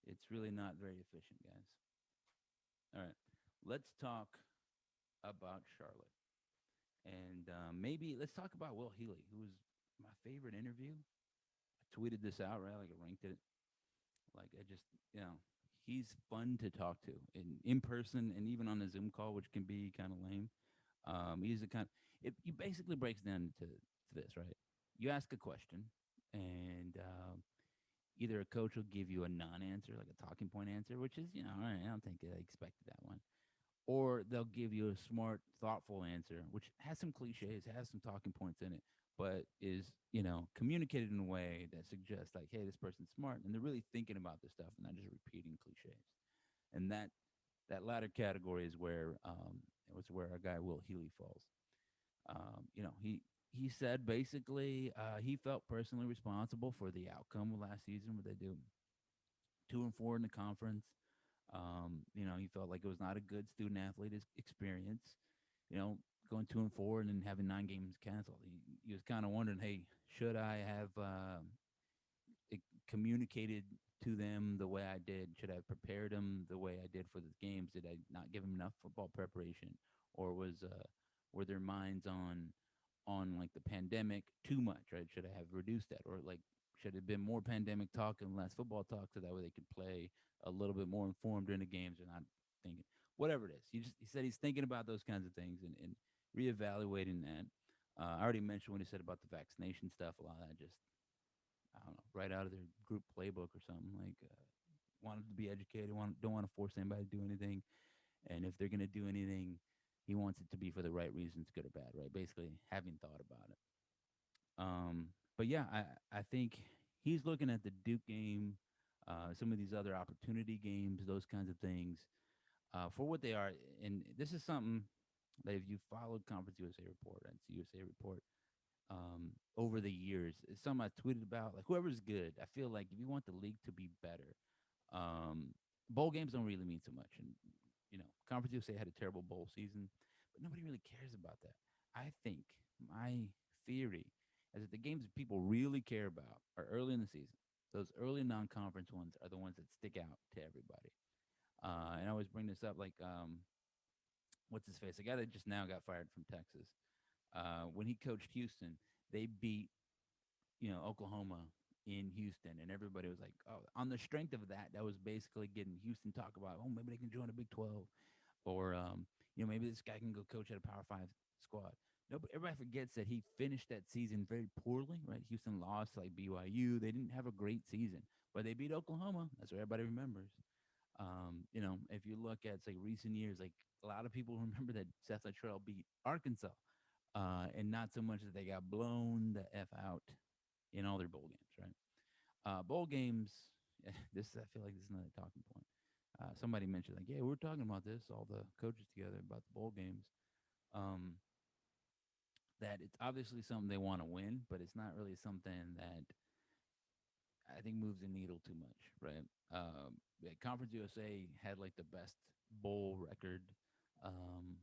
It's really not very efficient, guys. All right, let's talk about Charlotte, and maybe let's talk about Will Healy, who was my favorite interview. I tweeted this out, right? Like I ranked it. Like I just, you know, he's fun to talk to in person and even on a Zoom call, which can be kind of lame. He's the kind. It basically breaks down to this, right? You ask a question, and either a coach will give you a non-answer, like a talking point answer, which is, all right, I don't think I expected that one, or they'll give you a smart, thoughtful answer, which has some cliches, has some talking points in it, but is, communicated in a way that suggests like, hey, this person's smart and they're really thinking about this stuff and not just repeating cliches. And that latter category is where it was where our guy Will Healy falls. He said basically he felt personally responsible for the outcome of last season, where they do 2-4 in the conference. He felt like it was not a good student athlete experience. You know, going 2-4 and then having 9 games canceled. He was kind of wondering, hey, should I have it communicated to them the way I did? Should I have prepared them the way I did for the games? Did I not give them enough football preparation, or were their minds on like the pandemic too much? Right? Should I have reduced that, or like should it have been more pandemic talk and less football talk, so that way they could play a little bit more informed during the games and not thinking whatever it is. He said he's thinking about those kinds of things and reevaluating that. I already mentioned what he said about the vaccination stuff. A lot of that just, I don't know, right out of their group playbook or something. Like, wanted to be educated. Don't want to force anybody to do anything. And if they're gonna do anything, he wants it to be for the right reasons, good or bad. Right? Basically, having thought about it. But yeah, I think he's looking at the Duke game, some of these other opportunity games, those kinds of things, for what they are. And this is something that if you followed Conference USA Report and USA Report over the years, it's something I tweeted about. Like whoever's good, I feel like if you want the league to be better, um, bowl games don't really mean so much. And Conference USA had a terrible bowl season, but nobody really cares about that. I think my theory is that the games that people really care about are early in the season. Those early non-conference ones are the ones that stick out to everybody. And I always bring this up, like, what's his face? The guy that just now got fired from Texas. When he coached Houston, they beat Oklahoma in Houston, and everybody was like, oh, on the strength of that, that was basically getting Houston talk about, oh, maybe they can join a Big 12, or maybe this guy can go coach at a Power 5 squad. No, but everybody forgets that he finished that season very poorly, right? Houston lost like BYU. They didn't have a great season, but they beat Oklahoma. That's what everybody remembers. If you look at say recent years, like a lot of people remember that Seth Luttrell beat Arkansas, and not so much that they got blown the f out in all their bowl games, right? Bowl games. This I feel like this is another talking point. Somebody mentioned like, yeah, we're talking about this, all the coaches together about the bowl games. Um, that it's obviously something they want to win, but it's not really something that I think moves the needle too much, right? Yeah, Conference USA had like the best bowl record, um,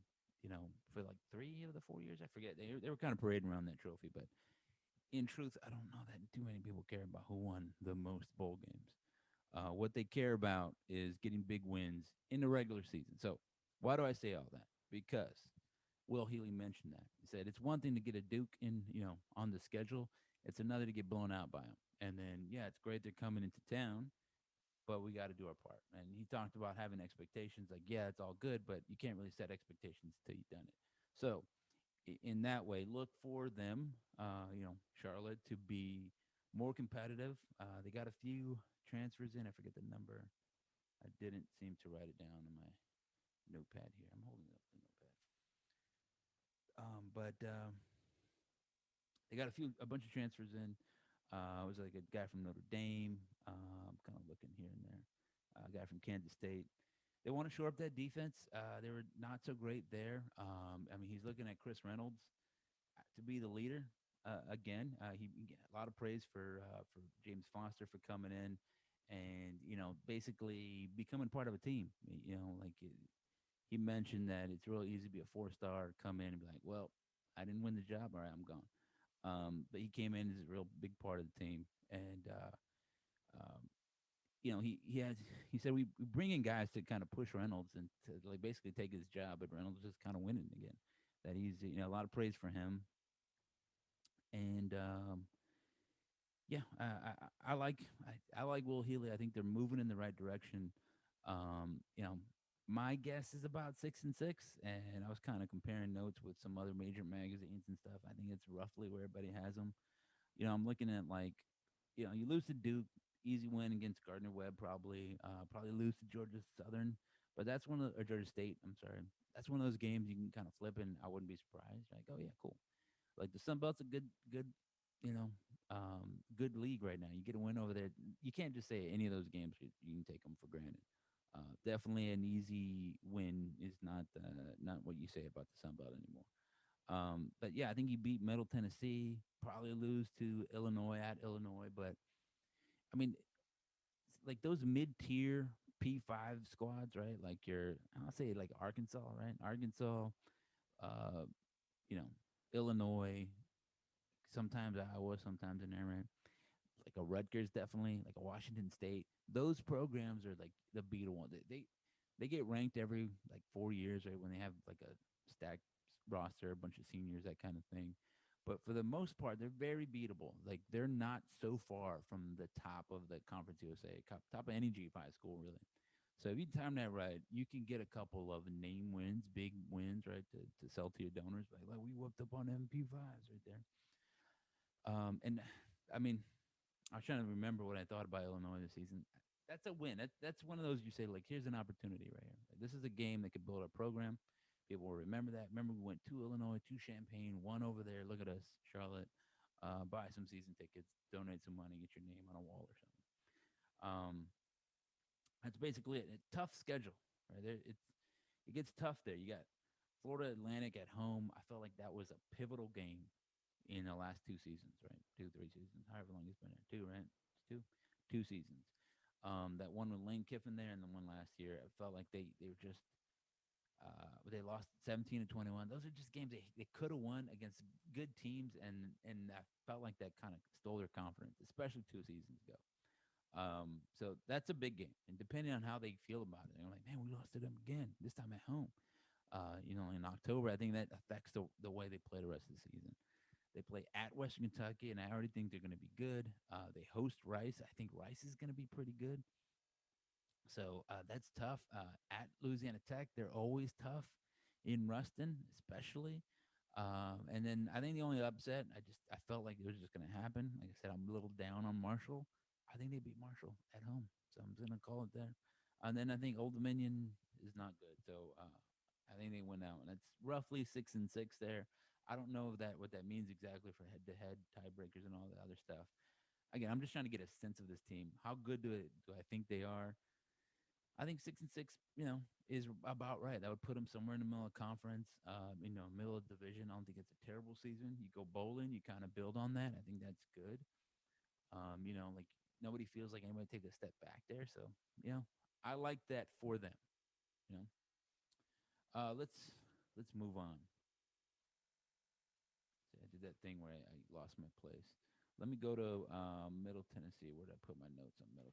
for like 3 of the 4 years. I forget. They were kind of parading around that trophy, but in truth, I don't know that too many people care about who won the most bowl games. What they care about is getting big wins in the regular season. So why do I say all that? Because Will Healy mentioned that. He said it's one thing to get a Duke in, on the schedule. It's another to get blown out by them. And then, yeah, it's great they're coming into town, but we got to do our part. And he talked about having expectations. Like, yeah, it's all good, but you can't really set expectations until you've done it. So, in that way, look for them, Charlotte, to be more competitive. They got a few transfers in. I forget the number. I didn't seem to write it down in my notepad here. I'm holding up the notepad. But they got a bunch of transfers in. It was like a guy from Notre Dame. I'm kind of looking here and there. A guy from Kansas State. They want to shore up that defense. They were not so great there. He's looking at Chris Reynolds to be the leader again. He a lot of praise for James Foster for coming in and basically becoming part of a team. He mentioned that it's real easy to be a 4-star, come in and be like, well, I didn't win the job. All right, I'm gone. But he came in as a real big part of the team, and um, he said we bring in guys to kind of push Reynolds and to like basically take his job, but Reynolds just kind of winning again. That he's a lot of praise for him, and yeah, I like Will Healy. I think they're moving in the right direction. You know, my guess is about 6-6, and I was kind of comparing notes with some other major magazines and stuff. I think it's roughly where everybody has them. I'm looking at like, you lose to Duke, easy win against Gardner Webb, probably. Probably lose to Georgia Southern, but that's one of or Georgia State. I'm sorry, that's one of those games you can kind of flip, and I wouldn't be surprised. Like, oh yeah, cool. Like the Sun Belt's a good, you know, good league right now. You get a win over there. You can't just say any of those games you can take them for granted. Definitely an easy win is not what you say about the Sun Belt anymore. But yeah, I think he beat Middle Tennessee. Probably lose to Illinois at Illinois, but I mean, like those mid-tier P5 squads, right? Like I'll say like Arkansas, right? Arkansas, uh, you know, Illinois, sometimes Iowa, sometimes in there, right? Like a Rutgers, definitely, like a Washington State. Those programs are like the beatable. They get ranked every like 4 years, right? When they have like a stacked roster, a bunch of seniors, that kind of thing. But for the most part, they're very beatable. Like they're not so far from the top of the Conference USA, top of any G5 school, really. So if you time that right, you can get a couple of name wins, big wins, right, to sell to your donors. Like we whooped up on MP5s right there. And I mean, I was trying to remember what I thought about Illinois this season. That's a win. That's one of those you say, like, here's an opportunity right here. Like, this is a game that could build a program. People will remember that. Remember, we went to Illinois, to Champaign, one over there. Look at us, Charlotte. Buy some season tickets, donate some money, get your name on a wall or something. Um, that's basically it. A tough schedule, right? It gets tough there. You got Florida Atlantic at home. I felt like that was a pivotal game in the last 2 seasons, right? 2, 3 seasons, however long it's been there. Two, right? It's two seasons. That one with Lane Kiffin there, and the one last year. It felt like they were just they lost 17-21. Those are just games they could have won against good teams, and I felt like that kind of stole their confidence, especially 2 seasons ago. So that's a big game, and depending on how they feel about it, they're like, man, we lost to them again this time at home. In October, I think that affects the way they play the rest of the season. They play at Western Kentucky, and I already think they're going to be good. They host Rice. I think Rice is going to be pretty good. So that's tough. At Louisiana Tech, they're always tough in Ruston, especially. And then I think the only upset, I felt like it was just going to happen. Like I said, I'm a little down on Marshall. I think they beat Marshall at home, so I'm just going to call it there. And then I think Old Dominion is not good, so I think they win out, and it's roughly 6-6 there. I don't know what that means exactly for head-to-head tiebreakers and all the other stuff. Again, I'm just trying to get a sense of this team. How good do I think they are? I think 6-6, is about right. That would put them somewhere in the middle of conference, middle of division. I don't think it's a terrible season. You go bowling, you kind of build on that. I think that's good. Like nobody feels like anybody take a step back there. So, I like that for them. You know, let's move on. See, I did that thing where I lost my place. Let me go to Middle Tennessee. Where did I put my notes on Middle